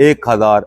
1000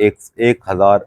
1000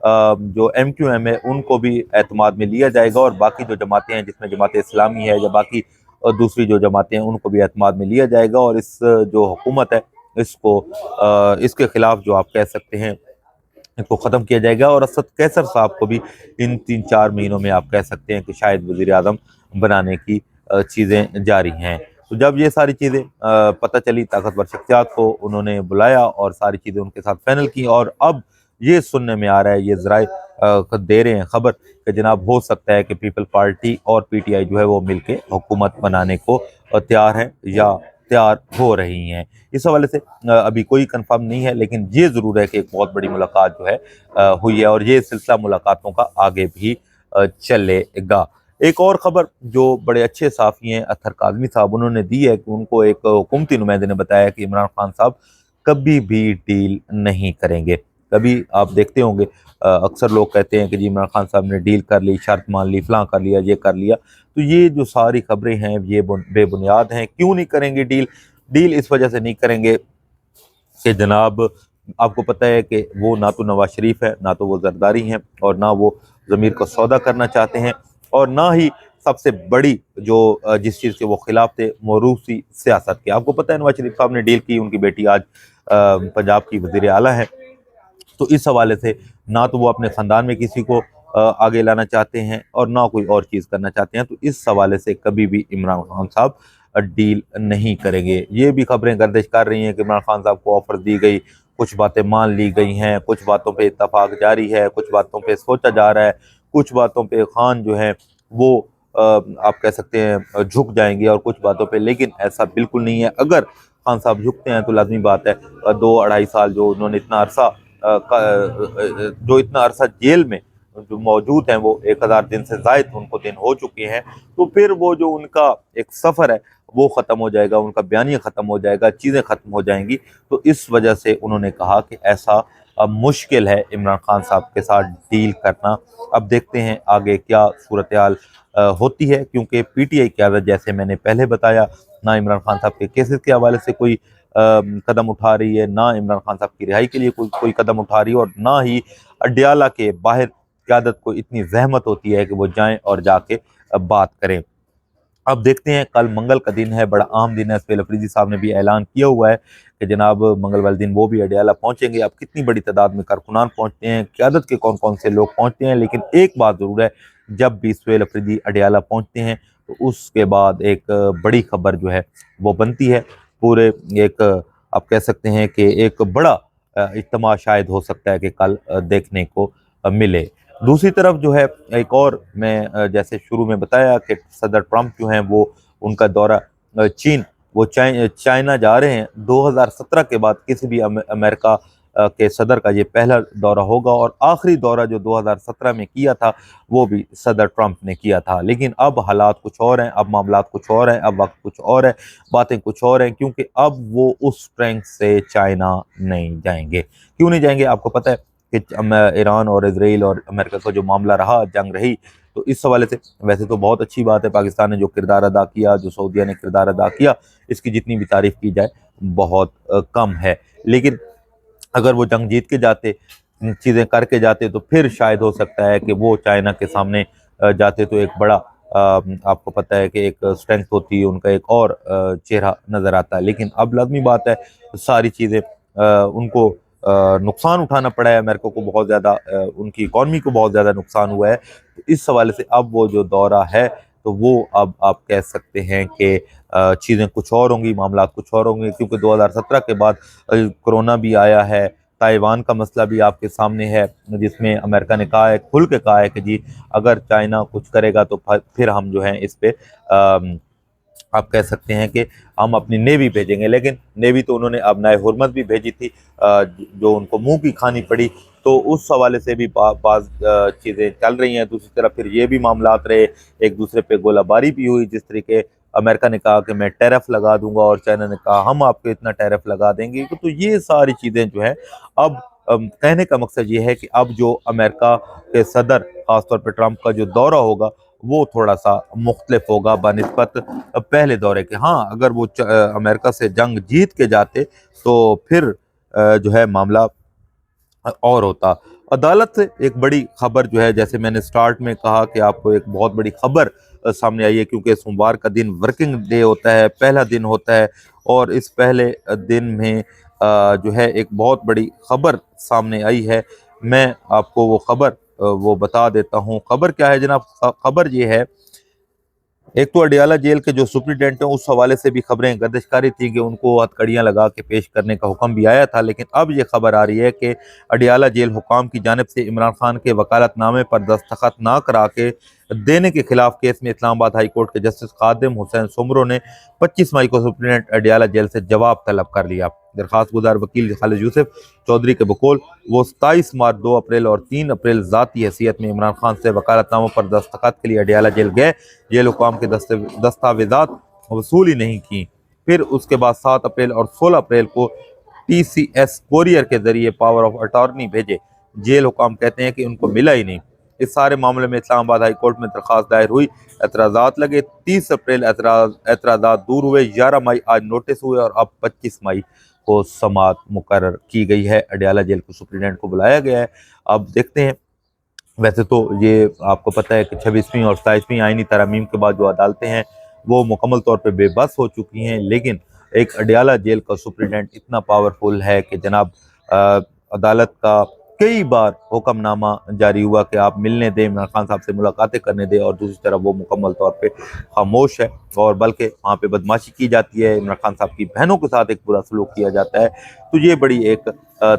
جو MQM ہے ان کو بھی اعتماد میں لیا جائے گا، اور باقی جو جماعتیں ہیں جس میں جماعت اسلامی ہے یا باقی دوسری جو جماعتیں ہیں ان کو بھی اعتماد میں لیا جائے گا، اور اس جو حکومت ہے اس کے خلاف جو آپ کہہ سکتے ہیں ان کو ختم کیا جائے گا، اور اسد قیصر صاحب کو بھی ان 3-4 مہینوں میں آپ کہہ سکتے ہیں کہ شاید وزیر اعظم بنانے کی چیزیں جاری ہیں۔ تو جب یہ ساری چیزیں پتہ چلی، طاقتور شخصیات کو انہوں نے بلایا اور ساری چیزیں ان کے ساتھ فائنل کی، اور اب یہ سننے میں آ رہا ہے، یہ ذرائع دے رہے ہیں خبر کہ جناب ہو سکتا ہے کہ پیپل پارٹی اور PTI جو ہے وہ مل کے حکومت بنانے کو تیار ہیں یا تیار ہو رہی ہیں۔ اس حوالے سے ابھی کوئی کنفرم نہیں ہے، لیکن یہ ضرور ہے کہ ایک بہت بڑی ملاقات جو ہے ہوئی ہے، اور یہ سلسلہ ملاقاتوں کا آگے بھی چلے گا۔ ایک اور خبر جو بڑے اچھے صحافی ہیں اطہر کاظمی صاحب، انہوں نے دی ہے کہ ان کو ایک حکومتی نمائندے نے بتایا کہ عمران خان صاحب کبھی بھی ڈیل نہیں کریں گے۔ کبھی آپ دیکھتے ہوں گے اکثر لوگ کہتے ہیں کہ جی عمران خان صاحب نے ڈیل کر لی، شرط مان لی، فلاں کر لیا، یہ کر لیا، تو یہ جو ساری خبریں ہیں یہ بے بنیاد ہیں۔ کیوں نہیں کریں گے ڈیل؟ ڈیل اس وجہ سے نہیں کریں گے کہ جناب آپ کو پتہ ہے کہ وہ نہ تو نواز شریف ہے، نہ تو وہ زرداری ہیں، اور نہ وہ ضمیر کو سودا کرنا چاہتے ہیں، اور نہ ہی سب سے بڑی جو جس چیز کے وہ خلاف تھے موروثی سیاست کے۔ آپ کو پتہ ہے نواز شریف صاحب نے ڈیل کی، ان کی بیٹی آج پنجاب کی وزیر اعلیٰ ہے، تو اس حوالے سے نہ تو وہ اپنے خاندان میں کسی کو آگے لانا چاہتے ہیں اور نہ کوئی اور چیز کرنا چاہتے ہیں، تو اس حوالے سے کبھی بھی عمران خان صاحب ڈیل نہیں کریں گے۔ یہ بھی خبریں گردش کر رہی ہیں کہ عمران خان صاحب کو آفر دی گئی، کچھ باتیں مان لی گئی ہیں، کچھ باتوں پہ اتفاق جاری ہے، کچھ باتوں پہ سوچا جا رہا ہے، کچھ باتوں پہ خان جو ہیں وہ آپ کہہ سکتے ہیں جھک جائیں گے، اور کچھ باتوں پہ، لیکن ایسا بالکل نہیں ہے۔ اگر خان صاحب جھکتے ہیں تو لازمی بات ہے 2-2.5 سال جو انہوں نے اتنا عرصہ جیل میں جو موجود ہیں، وہ 1000 دن سے زائد ان کو دن ہو چکے ہیں، تو پھر وہ جو ان کا ایک سفر ہے وہ ختم ہو جائے گا، ان کا بیانیہ ختم ہو جائے گا، چیزیں ختم ہو جائیں گی، تو اس وجہ سے انہوں نے کہا کہ ایسا مشکل ہے عمران خان صاحب کے ساتھ ڈیل کرنا۔ اب دیکھتے ہیں آگے کیا صورتحال ہوتی ہے، کیونکہ PTI قیادت جیسے میں نے پہلے بتایا نہ عمران خان صاحب کے کیسز کے حوالے سے کوئی قدم اٹھا رہی ہے، نہ عمران خان صاحب کی رہائی کے لیے کوئی قدم اٹھا رہی ہے، اور نہ ہی اڈیالہ کے باہر قیادت کو اتنی زحمت ہوتی ہے کہ وہ جائیں اور جا کے بات کریں۔ اب دیکھتے ہیں، کل منگل کا دن ہے، بڑا اہم دن ہے، اسماعیل افریدی صاحب نے بھی اعلان کیا ہوا ہے کہ جناب منگل والے دن وہ بھی اڈیالہ پہنچیں گے۔ اب کتنی بڑی تعداد میں کارکنان پہنچتے ہیں، قیادت کے کون کون سے لوگ پہنچتے ہیں، لیکن ایک بات ضرور ہے، جب بھی اسماعیل افریدی اڈیالہ پہنچتے ہیں تو اس کے بعد ایک بڑی خبر جو ہے وہ بنتی ہے، پورے ایک آپ کہہ سکتے ہیں کہ ایک بڑا اجتماع شاید ہو سکتا ہے کہ کل دیکھنے کو ملے۔ دوسری طرف جو ہے ایک اور، میں جیسے شروع میں بتایا کہ صدر ٹرمپ جو ہیں وہ ان کا دورہ چین، وہ چائنا جا رہے ہیں۔ 2017 کے بعد کسی بھی امریکہ کے صدر کا یہ پہلا دورہ ہوگا، اور آخری دورہ جو 2017 میں کیا تھا وہ بھی صدر ٹرمپ نے کیا تھا، لیکن اب حالات کچھ اور ہیں، اب معاملات کچھ اور ہیں، اب وقت کچھ اور ہے، باتیں کچھ اور ہیں، کیونکہ اب وہ اس ٹرینک سے چائنا نہیں جائیں گے۔ کیوں نہیں جائیں گے؟ آپ کو پتہ ہے کہ ایران اور اسرائیل اور امریکہ کا جو معاملہ رہا، جنگ رہی، تو اس حوالے سے ویسے تو بہت اچھی بات ہے، پاکستان نے جو کردار ادا کیا، جو سعودیہ نے کردار ادا کیا، اس کی جتنی بھی تعریف کی جائے بہت کم ہے، لیکن اگر وہ جنگ جیت کے جاتے، چیزیں کر کے جاتے، تو پھر شاید ہو سکتا ہے کہ وہ چائنا کے سامنے جاتے تو ایک بڑا آپ کو پتہ ہے کہ ایک اسٹرینتھ ہوتی ہے ان کا، ایک اور چہرہ نظر آتا ہے، لیکن اب لازمی بات ہے ساری چیزیں ان کو نقصان اٹھانا پڑا ہے، امریکہ کو بہت زیادہ، ان کی اکانومی کو بہت زیادہ نقصان ہوا ہے، تو اس حوالے سے اب وہ جو دورہ ہے تو وہ اب آپ کہہ سکتے ہیں کہ چیزیں کچھ اور ہوں گی، معاملات کچھ اور ہوں گے، کیونکہ 2017 کے بعد کرونا بھی آیا ہے، تائیوان کا مسئلہ بھی آپ کے سامنے ہے، جس میں امریکہ نے کہا ہے، کھل کے کہا ہے کہ جی اگر چائنا کچھ کرے گا تو پھر ہم جو ہیں اس پہ آپ کہہ سکتے ہیں کہ ہم اپنی نیوی بھیجیں گے، لیکن نیوی تو انہوں نے ابنائے حرمت بھی بھیجی تھی جو ان کو منہ کی کھانی پڑی، تو اس حوالے سے بھی بعض چیزیں چل رہی ہیں۔ دوسری طرف پھر یہ بھی معاملات رہے، ایک دوسرے پہ گولہ باری بھی ہوئی، جس طریقے امریکہ نے کہا کہ میں ٹیرف لگا دوں گا، اور چائنا نے کہا ہم آپ کو اتنا ٹیرف لگا دیں گے، تو یہ ساری چیزیں جو ہیں اب کہنے کا مقصد یہ ہے کہ اب جو امریکہ کے صدر خاص طور پہ ٹرمپ کا جو دورہ ہوگا وہ تھوڑا سا مختلف ہوگا بنسبت پہلے دورے کے۔ ہاں اگر وہ امریکہ سے جنگ جیت کے جاتے تو پھر جو ہے معاملہ اور ہوتا، عدالت سے ایک بڑی خبر جو ہے، جیسے میں نے سٹارٹ میں کہا کہ آپ کو ایک بہت بڑی خبر سامنے آئی ہے، کیونکہ سوموار کا دن ورکنگ ڈے ہوتا ہے، پہلا دن ہوتا ہے، اور اس پہلے دن میں جو ہے ایک بہت بڑی خبر سامنے آئی ہے۔ میں آپ کو وہ خبر وہ بتا دیتا ہوں۔ خبر کیا ہے جناب؟ خبر یہ ہے، ایک تو اڈیالہ جیل کے جو سپرنٹینڈنٹ ہیں اس حوالے سے بھی خبریں گردش کاری تھیں کہ ان کو ہتھ کڑیاں لگا کے پیش کرنے کا حکم بھی آیا تھا، لیکن اب یہ خبر آ رہی ہے کہ اڈیالہ جیل حکام کی جانب سے عمران خان کے وکالت نامے پر دستخط نہ کرا کے دینے کے خلاف کیس میں اسلام آباد ہائی کورٹ کے جسٹس خادم حسین سمرو نے 25 مئی کو سپرنٹینڈنٹ اڈیالہ جیل سے جواب طلب کر لیا۔ درخواست گزار وکیل خالد یوسف چودھری کے بقول وہ 27 مارچ، 2 اپریل اور 3 اپریل ذاتی حیثیت میں عمران خان سے وکالت ناموں پر دستخط کے لیے اڈیالہ جیل گئے۔ جیل حکام کے دستاویزات وصول ہی نہیں کی۔ پھر اس کے بعد 7 اپریل اور 16 اپریل کو ٹی سی ایس کوریئر کے ذریعے پاور آف اٹارنی بھیجے۔ جیل حکام کہتے ہیں کہ ان کو ملا ہی نہیں۔ اس سارے معاملے میں اسلام آباد ہائی کورٹ میں درخواست دائر ہوئی، اعتراضات لگے۔ 30 اپریل اعتراضات دور ہوئے، 11 مئی آج نوٹس ہوئے، اور اب 25 مئی کو سماعت مقرر کی گئی ہے۔ اڈیالہ جیل کے سپرنٹینڈنٹ کو بلایا گیا ہے۔ اب دیکھتے ہیں، ویسے تو یہ آپ کو پتہ ہے کہ 26ویں اور 27ویں آئینی ترامیم کے بعد جو عدالتیں ہیں وہ مکمل طور پہ بے بس ہو چکی ہیں، لیکن ایک اڈیالہ جیل کا سپرنٹینڈنٹ اتنا پاورفل ہے کہ جناب عدالت کا کئی بار حکم نامہ جاری ہوا کہ آپ ملنے دیں، عمران خان صاحب سے ملاقاتیں کرنے دیں، اور دوسری طرف وہ مکمل طور پہ خاموش ہے، اور بلکہ وہاں پہ بدماشی کی جاتی ہے، عمران خان صاحب کی بہنوں کے ساتھ ایک برا سلوک کیا جاتا ہے۔ تو یہ بڑی ایک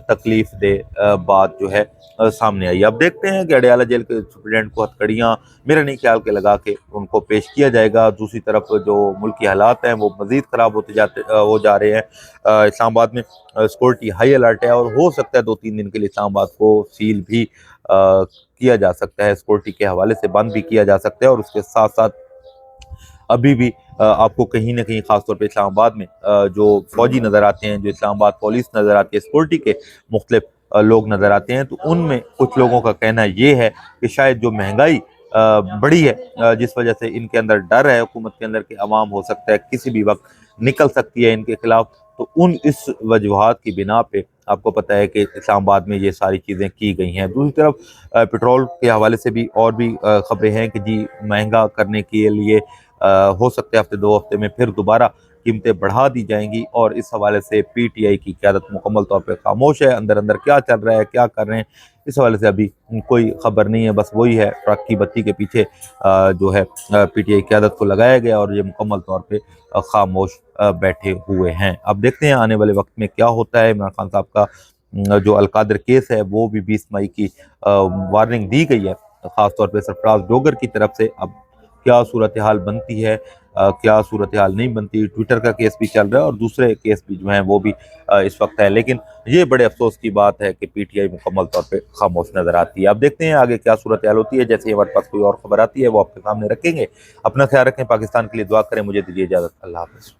تکلیف دہ بات جو ہے سامنے آئی۔ اب دیکھتے ہیں کہ اڈیالہ جیل کے سپرنٹینڈنٹ کو ہتھ کڑیاں میرا نہیں خیال کہ لگا کے ان کو پیش کیا جائے گا۔ دوسری طرف جو ملکی حالات ہیں وہ مزید خراب ہو جا رہے ہیں۔ اسلام آباد میں سیکورٹی ہائی الرٹ ہے، اور ہو سکتا ہے 2-3 دن کے لیے اسلام آباد کو سیل بھی کیا جا سکتا ہے، سیکورٹی کے حوالے سے بند بھی کیا جا سکتا ہے، اور اس کے ساتھ ساتھ ابھی بھی آپ کو کہیں نہ کہیں خاص طور پہ اسلام آباد میں جو فوجی نظر آتے ہیں، جو اسلام آباد پولیس نظر آتی ہے، سیکورٹی کے مختلف لوگ نظر آتے ہیں، تو ان میں کچھ لوگوں کا کہنا یہ ہے کہ شاید جو مہنگائی بڑی ہے، جس وجہ سے ان کے اندر ڈر ہے حکومت کے اندر کہ عوام ہو سکتا ہے کسی بھی وقت نکل سکتی ہے ان کے خلاف، تو ان اس وجوہات کی بنا پہ آپ کو پتہ ہے کہ اسلام آباد میں یہ ساری چیزیں کی گئی ہیں۔ دوسری طرف پٹرول کے حوالے سے بھی اور بھی خبریں ہیں کہ جی مہنگا کرنے کے لیے ہو سکتے ہفتے 2 ہفتے میں پھر دوبارہ قیمتیں بڑھا دی جائیں گی، اور اس حوالے سے پی ٹی آئی کی قیادت مکمل طور پہ خاموش ہے۔ اندر کیا چل رہا ہے، کیا کر رہے ہیں، اس حوالے سے ابھی کوئی خبر نہیں ہے۔ بس وہی ہے، ٹرک کی بتی کے پیچھے جو ہے پی ٹی آئی قیادت کو لگایا گیا، اور یہ مکمل طور پہ خاموش بیٹھے ہوئے ہیں۔ اب دیکھتے ہیں آنے والے وقت میں کیا ہوتا ہے۔ عمران خان صاحب کا جو القادر کیس ہے وہ بھی 20 مئی کی وارننگ دی گئی ہے، خاص طور پہ سرفراز ڈوگر کی طرف سے۔ اب کیا صورتحال بنتی ہے، کیا صورتحال نہیں بنتی، ٹویٹر کا کیس بھی چل رہا ہے، اور دوسرے کیس بھی جو ہیں وہ بھی اس وقت ہے، لیکن یہ بڑے افسوس کی بات ہے کہ پی ٹی آئی مکمل طور پہ خاموش نظر آتی ہے۔ اب دیکھتے ہیں آگے کیا صورتحال ہوتی ہے، جیسے ہمارے پاس کوئی اور خبر آتی ہے وہ آپ کے سامنے رکھیں گے۔ اپنا خیال رکھیں، پاکستان کے لیے دعا کریں۔ مجھے دیجیے اجازت، اللہ حافظ۔